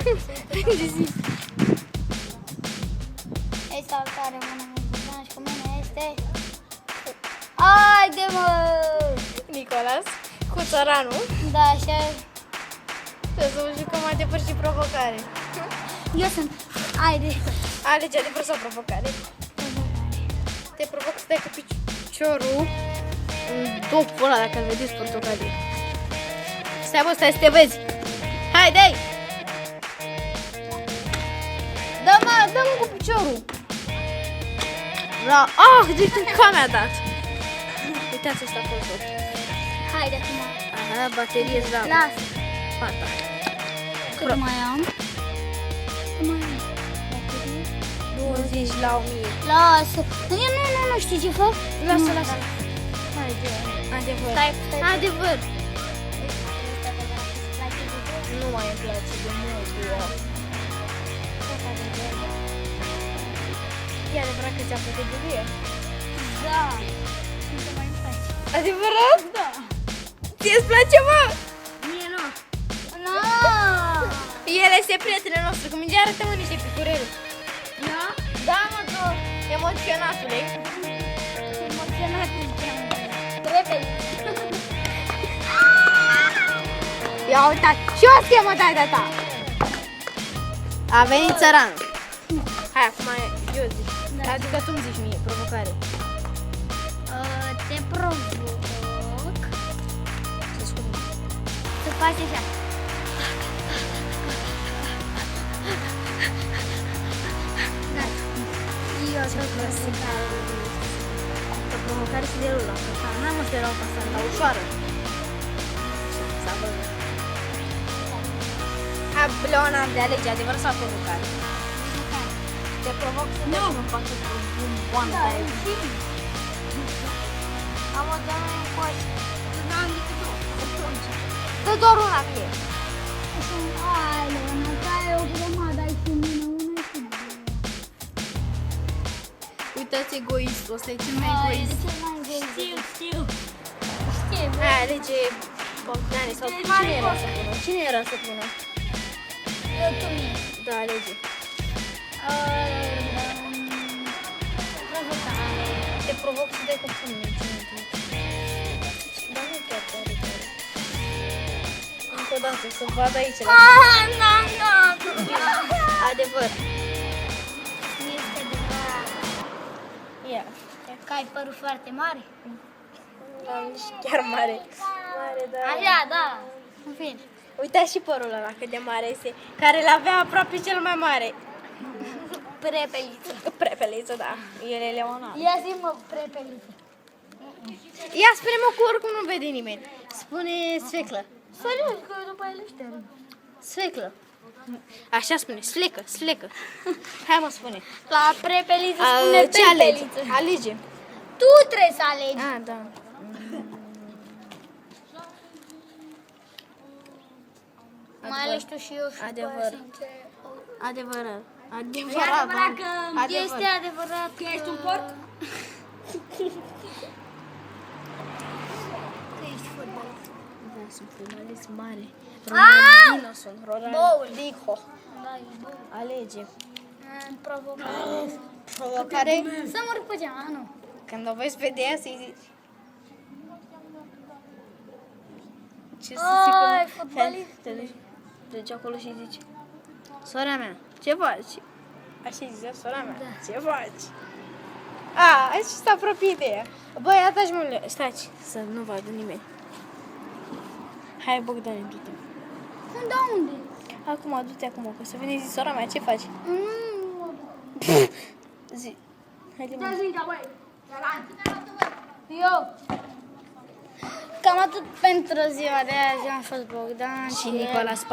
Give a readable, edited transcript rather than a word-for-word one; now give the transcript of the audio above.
Ei, salutare, bună, Bogdan, și cu mine este... Haide, mă! Nicolas, cu țăranul. Da, așa... Trebuie să jucăm adevăr și provocare. Eu sunt... Haide! Alege adevăr sau provocare. Te provoc să stai cu piciorul în topul ăla, dacă îl vedeți, portocalie. Stai, bă, stai să te vezi. Haide! Dă-mă cu piciorul. Da. De cum mi-a dat. Uitați asta acolo tot. Haide, acum... Aha, baterie zdravă. Lasă! Gata. Cât mai am? Cât mai am? 20 la 1000. Lasă! Nu știi ce fac? Lasă. Haide. Adevăr. Stai. Adevăr. Nu mai îmi place de mult. E adevărat că ți-a plăcut de vie? Da! Nu te mai faci. Adevărat? Da! Ție-ți place, mă? Mie nu! Nu! El este prietenul nostru, cu mingea arată-mă niște picurele. Da? Da, mă, tu, emoționatule. Emoționat ziceam. Repede! Ia uitați, și eu schemă mă dai de ta. A venit țăranul. Hai, acum eu zic. Da. Adică tu îmi zici mie, provocare. Te provoc Să scurt. să faci așa. Da. Eu să Provocare și de rulă. N-am mă sperau ca asta, dar ușoară. S-a văzut. Hai, Leona, de alege, adevăr sau provocare? Te provoc să te nu fac un boan Da, de și am o doamnă în coș. N-am decât două. Dă doar una mie. hai, Leona, că ai o grămadă, ai și mine, una și două. Uitați egoistul, ăsta e cel mai Hai, egoist. de ce mai egoist? Știu. Știu, Hai, alege Bogdane sau cine era să pună? Cine era să pună? eu tu mie. Da, alege. Provocare. Te provoc să dai cu pumnul. Dar nu chiar tare. Încă o dată, să vadă aici. Adevăr. Este adevărat Ia. că ai părul foarte mare? Am nici chiar mare. Mare, da. Așa, da. În fine. Uitați și părul ăla cât de mare este. Care l-avea aproape cel mai mare. Prepeliță. Prepeliță, da. El e Leonard. Ia zi-mă, prepeliță. Ia, spune-mă cu oricum nu vede nimeni. Spune sfeclă. Serios, că eu după ele șterg. Sfeclă. Așa spune, sflecă. Hai mă, spune. La prepeliță spune Ce alegi? prepeliță. Alege. Tu trebuie să alegi. Ah, da. Mai alegi tu și eu și Adevăr. Adevărat. E Adevărat. adevărat că Adevăr. este adevărat că ești un porc? Că ești fotbalist. Da, sunt fotbalist mare. Ah! Ronaldinho sunt. Ronaldinho. Da, e bun. Alege. Provocare. Provocare. Să mă urc pe geam, nu. Când o vezi pe ea să-i zici. Ce să zic? Ai, fotbalist. Te duci acolo și zici. Sora mea, ce faci? Așa zicea sora mea. Da. Ce faci? Aici s-a apropie de ea. Băi, ataci mă, stați, să nu vadă nimeni. Hai, Bogdane, du-te. Da, unde? Acum, du-te acum, că să vine zi, sora mea, ce faci? Zi. Haide, mă. Eu. Cam atât pentru ziua de azi. Am fost Bogdan Și Nicolas.